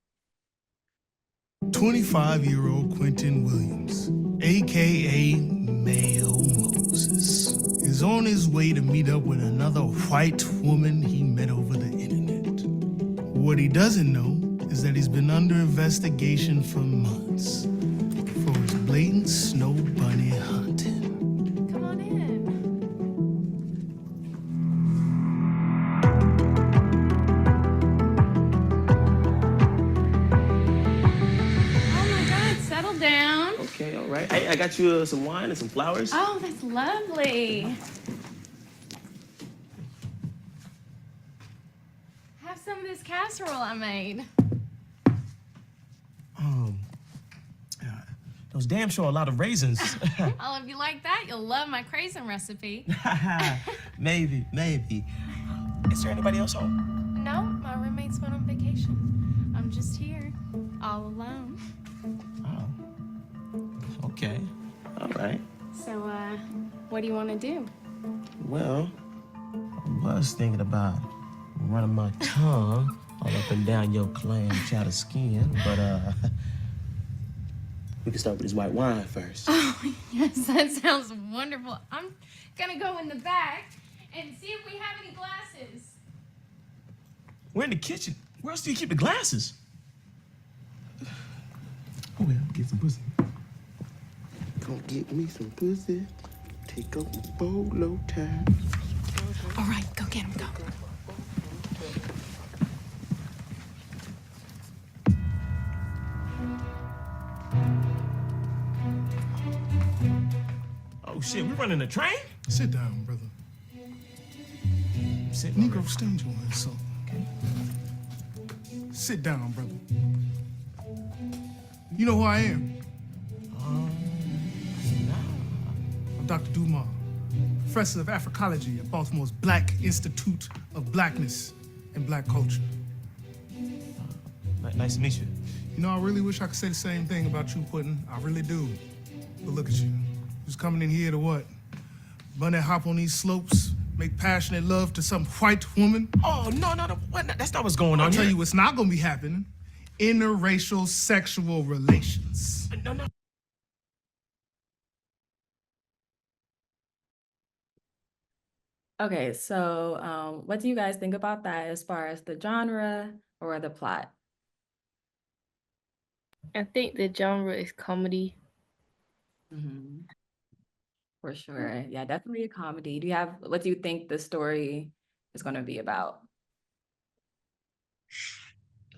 25-year-old Quentin Williams, aka Male Moses, is on his way to meet up with another white woman he met over the internet. What he doesn't know is that he's been under investigation for months for his blatant snow bunny hunting. Come on in. Oh my God, settle down. Okay, all right. I got you some wine and some flowers. Oh, that's lovely. Have some of this casserole I made. Those damn sure a lot of raisins. Oh, if you like that, you'll love my craisin recipe. Maybe. Is there anybody else home? No, my roommates went on vacation. I'm just here, all alone. Oh. Okay. All right. So, what do you want to do? Well, I was thinking about running my tongue all up and down your clam chowder skin, but we can start with this white wine first. Oh, yes, that sounds wonderful. I'm gonna go in the back and see if we have any glasses. We're in the kitchen. Where else do you keep the glasses? Oh, well, get some pussy. Gonna get me some pussy. Take off my bolo tie. All right, go get him, go. Oh, shit, we running a train? Sit down, brother. Sit, Negro, stand your ass so. Okay. Sit down, brother. You know who I am? I'm Dr. Dumas, professor of Africology at Baltimore's Black Institute of Blackness and Black Culture. Nice to meet you. You know, I really wish I could say the same thing about you, Puddin'. I really do. But look at you. Just coming in here to what? Bunny hop on these slopes, make passionate love to some white woman? Oh, no. What? That's not what's going on I'll tell here. you what's not gonna be happening. Interracial sexual relations. No. Okay, so what do you guys think about that as far as the genre or the plot? I think the genre is comedy. Mhm. For sure. Yeah, definitely a comedy. What do you think the story is going to be about?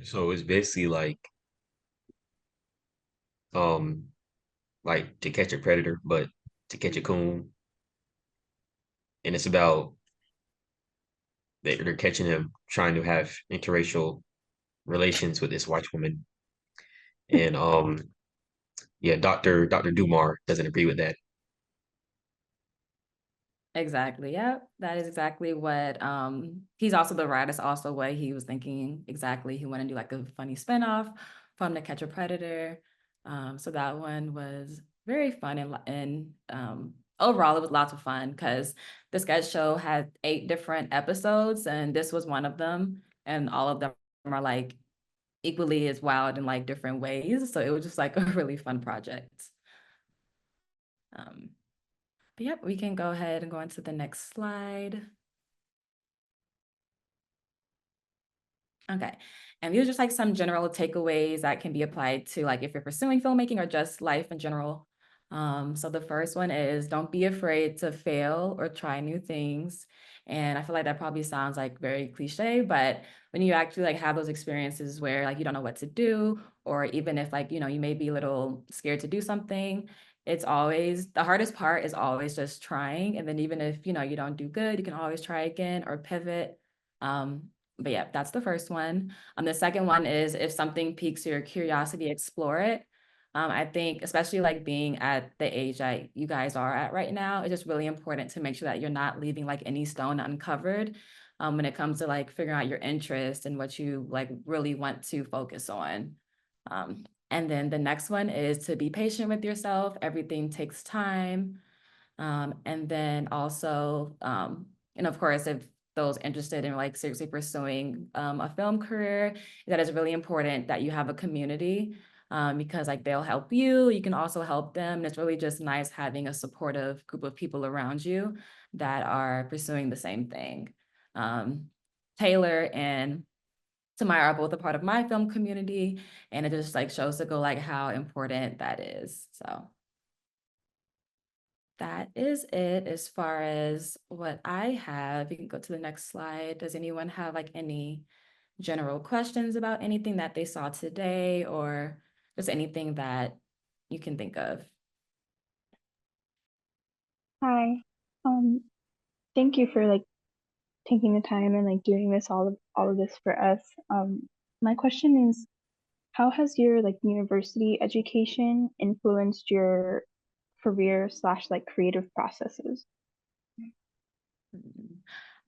So it's basically like To Catch a Predator, but To Catch a Coon. And it's about they're catching him trying to have interracial relations with this white woman. And yeah, Dr. Dumar doesn't agree with that. Exactly. Yep. That is exactly what he's also the writer. That's also what he was thinking exactly. He wanted to do like a funny spinoff from To Catch a Predator. So that one was very fun and overall it was lots of fun because the sketch show had 8 different episodes and this was one of them, and all of them are like equally as wild in like different ways. So it was just like a really fun project. But yep, we can go ahead and go into the next slide. Okay, and these are just like some general takeaways that can be applied to like if you're pursuing filmmaking or just life in general. So the first one is don't be afraid to fail or try new things. And I feel like that probably sounds like very cliche, but when you actually like have those experiences where like you don't know what to do, or even if like, you know, you may be a little scared to do something, it's always the hardest part is always just trying. And then even if, you know, you don't do good, you can always try again or pivot. But yeah, that's the first one. The second one is if something piques your curiosity, explore it. I think especially like being at the age that you guys are at right now, it's just really important to make sure that you're not leaving like any stone uncovered when it comes to like figuring out your interest and what you like really want to focus on. And then the next one is to be patient with yourself. Everything takes time. And then also, and of course, if those interested in like seriously pursuing a film career, that is really important that you have a community because like they'll help you, you can also help them. And it's really just nice having a supportive group of people around you that are pursuing the same thing. Taylor and Tamara are both a part of my film community, and it just like shows to go like how important that is. So that is it as far as what I have. You can go to the next slide. Does anyone have like any general questions about anything that they saw today or just anything that you can think of? Hi. Thank you for like taking the time and like doing this all of this for us. My question is, how has your like university education influenced your career / like creative processes?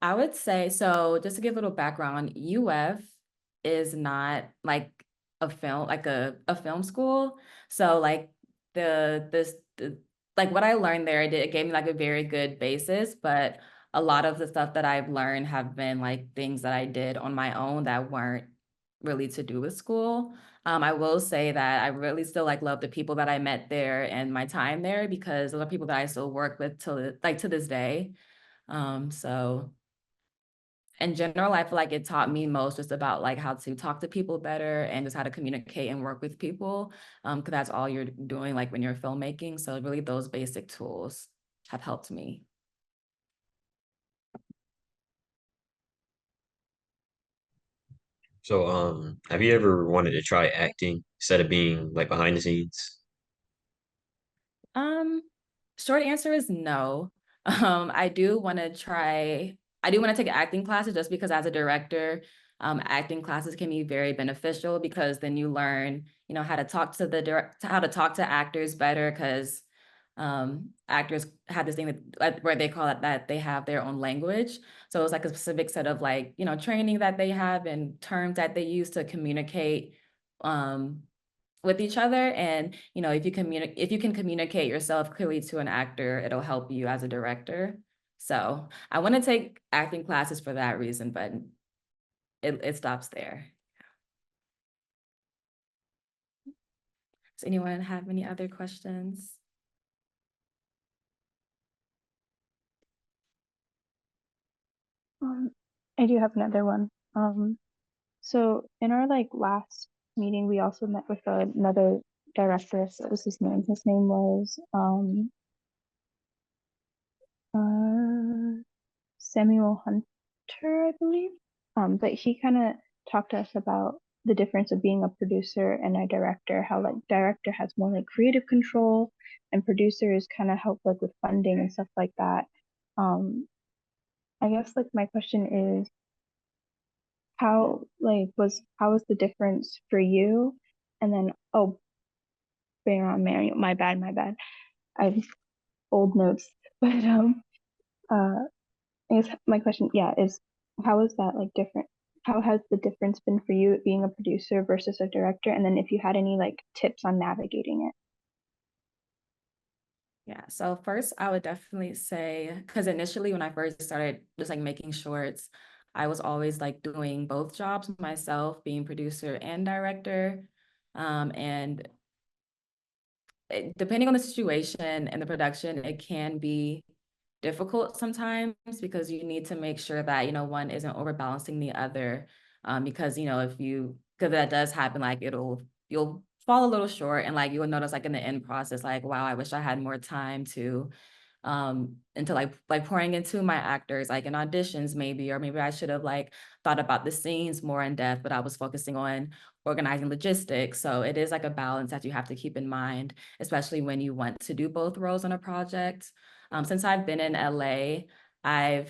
I would say, so just to give a little background, UF is not like a film, like a film school. So like the like what I learned there, it gave me like a very good basis, but a lot of the stuff that I've learned have been like things that I did on my own that weren't really to do with school. I will say that I really still like love the people that I met there and my time there because those are people that I still work with till like to this day. So in general, I feel like it taught me most just about like how to talk to people better and just how to communicate and work with people. Because that's all you're doing like when you're filmmaking. So really those basic tools have helped me. So, have you ever wanted to try acting instead of being like behind the scenes? Short answer is no. I do want to take acting classes just because as a director, acting classes can be very beneficial because then you learn, you know, how to talk to how to talk to actors better because actors have this thing that where they call it that they have their own language. So it's like a specific set of like, you know, training that they have and terms that they use to communicate with each other. And, you know, if you can communicate yourself clearly to an actor, it'll help you as a director. So I want to take acting classes for that reason, but it stops there. Does anyone have any other questions? I do have another one. So in our like last meeting, we also met with another director. So what was his name? His name was Samuel Hunter, I believe. But he kind of talked to us about the difference of being a producer and a director, how like director has more like creative control and producers kind of help like with funding and stuff like that. I guess like my question is, how how was the difference for you? And then Mary, my bad. I have old notes. But I guess my question, is how is that like different? How has the difference been for you being a producer versus a director? And then if you had any like tips on navigating it. Yeah, so first I would definitely say, because initially when I first started just like making shorts, I was always like doing both jobs myself, being producer and director. And depending on the situation and the production, it can be difficult sometimes because you need to make sure that, one isn't overbalancing the other. Because, because that does happen, like you'll fall a little short and like you'll notice like in the end process, like, wow, I wish I had more time to into like pouring into my actors, like in auditions maybe, or maybe I should have like thought about the scenes more in depth, but I was focusing on organizing logistics. So it is like a balance that you have to keep in mind, especially when you want to do both roles on a project. Since I've been in LA, I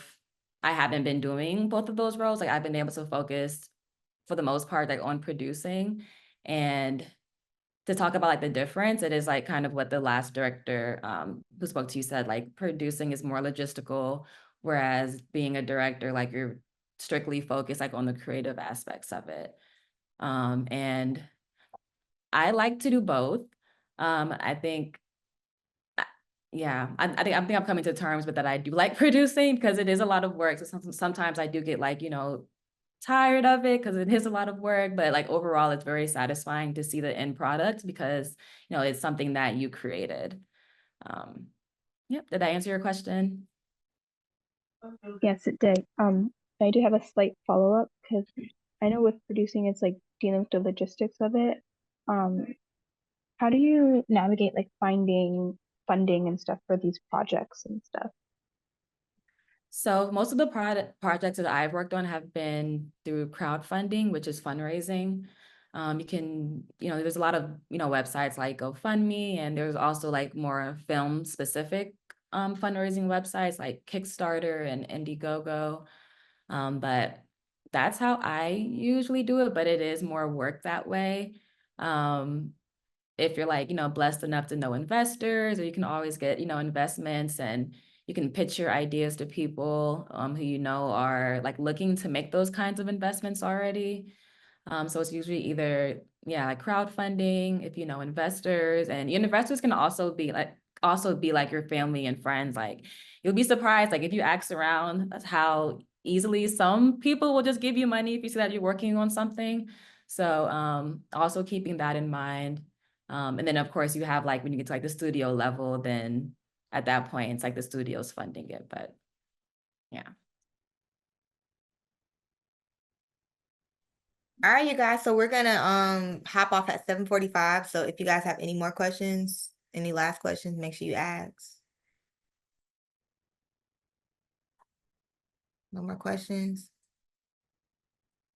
haven't been doing both of those roles. Like I've been able to focus for the most part, like on producing. And to talk about like the difference, it is like kind of what the last director who spoke to you said, like producing is more logistical, whereas being a director, like you're strictly focused like on the creative aspects of it. And I like to do both. I think I think I'm coming to terms with that. I do like producing because it is a lot of work. So sometimes I do get like, tired of it because it is a lot of work, but like overall, it's very satisfying to see the end product because, it's something that you created. Yep. Did I answer your question? Yes, it did. I do have a slight follow-up because I know with producing, it's like dealing with the logistics of it. How do you navigate like finding funding and stuff for these projects and stuff? So most of the projects that I've worked on have been through crowdfunding, which is fundraising. You can, there's a lot of, websites like GoFundMe, and there's also like more film specific fundraising websites like Kickstarter and Indiegogo. But that's how I usually do it, but it is more work that way. If you're like, blessed enough to know investors, or you can always get, investments, and you can pitch your ideas to people who are like looking to make those kinds of investments already. So it's usually either, like crowdfunding, if you know investors, and your investors can also be like your family and friends. Like you'll be surprised, like if you ask around, how easily some people will just give you money if you see that you're working on something. So also keeping that in mind. And then of course you have like when you get to like the studio level, then at that point it's like the studio's funding it, but yeah. All right, you guys. So we're gonna hop off at 7:45. So if you guys have any more questions, any last questions, make sure you ask. No more questions.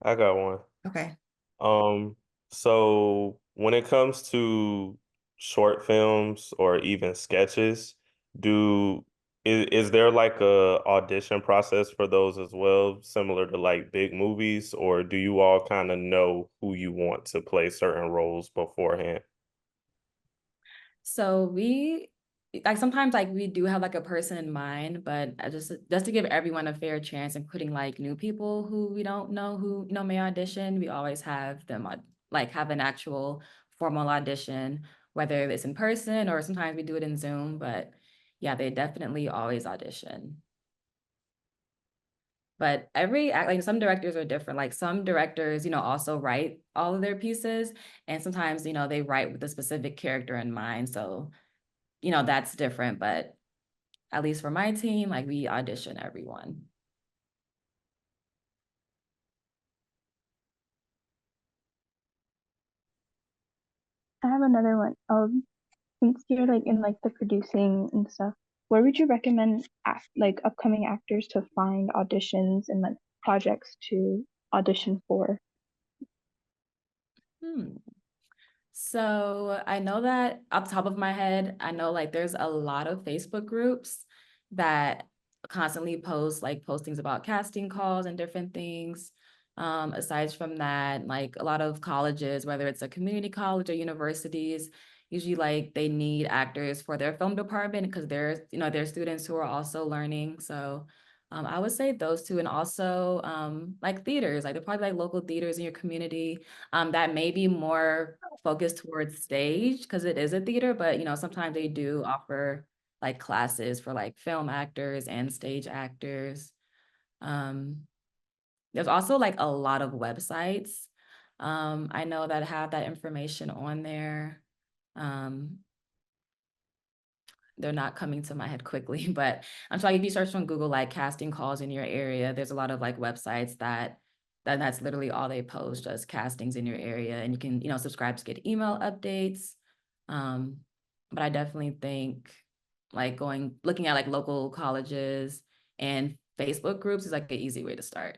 I got one. Okay. So when it comes to short films or even sketches, is there like a audition process for those as well, similar to like big movies, or do you all kind of know who you want to play certain roles beforehand? So we like sometimes like we do have like a person in mind, but I just to give everyone a fair chance, including like new people who we don't know who may audition, we always have them like have an actual formal audition, whether it's in person or sometimes we do it in Zoom, but yeah, they definitely always audition. But like some directors are different. Like some directors, also write all of their pieces, and sometimes, they write with a specific character in mind. So that's different, but at least for my team, like we audition everyone. I have another one. Since you're like in like the producing and stuff, where would you recommend like upcoming actors to find auditions and like projects to audition for? So I know that off the top of my head, I know like there's a lot of Facebook groups that constantly post like postings about casting calls and different things. Aside from that, like a lot of colleges, whether it's a community college or universities, usually like they need actors for their film department because there's students who are also learning. So I would say those two, and also like theaters, like they're probably like local theaters in your community that may be more focused towards stage because it is a theater, but sometimes they do offer like classes for like film actors and stage actors. There's also like a lot of websites I know that have that information on there. They're not coming to my head quickly, but I'm sorry, if you search on Google like casting calls in your area, there's a lot of like websites that's literally all they post, just castings in your area, and you can subscribe to get email updates. But I definitely think like looking at like local colleges and Facebook groups is like an easy way to start.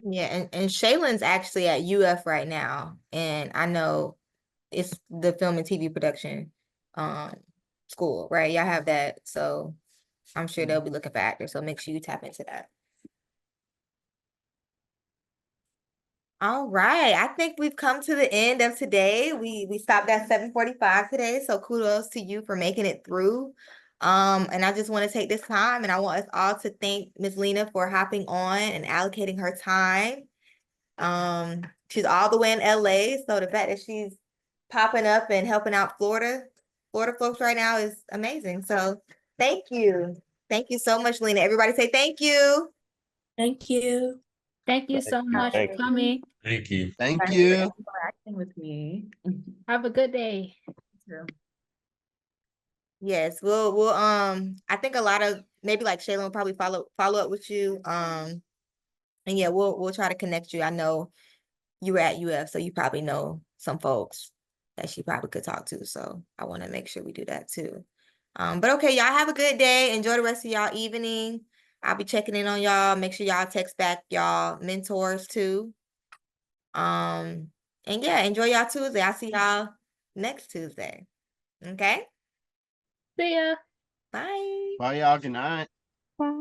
Yeah, and Shaylin's actually at UF right now, and I know it's the film and TV production school, right? Y'all have that, so I'm sure they'll be looking for actors, so make sure you tap into that. All right, I think we've come to the end of today. We stopped at 7:45 today, so kudos to you for making it through. And I just want to take this time, and I want us all to thank Ms. Lena for hopping on and allocating her time. She's all the way in LA, so the fact that she's popping up and helping out Florida folks right now is amazing. So thank you. Thank you so much, Lena. Everybody say thank you. Thank you. Thank you so much for Thank you. coming. Thank you. Thank Thank you for you. interacting with me. Have a good day. Yes, we'll I think a lot of maybe like Shaylin will probably follow up with you. And yeah, we'll try to connect you. I know you were at UF, so you probably know some folks that she probably could talk to. So I want to make sure we do that too. But okay, y'all have a good day. Enjoy the rest of y'all evening. I'll be checking in on y'all. Make sure y'all text back y'all mentors too. And yeah, enjoy y'all Tuesday. I'll see y'all next Tuesday. Okay? See ya. Bye. Bye, y'all. Good night.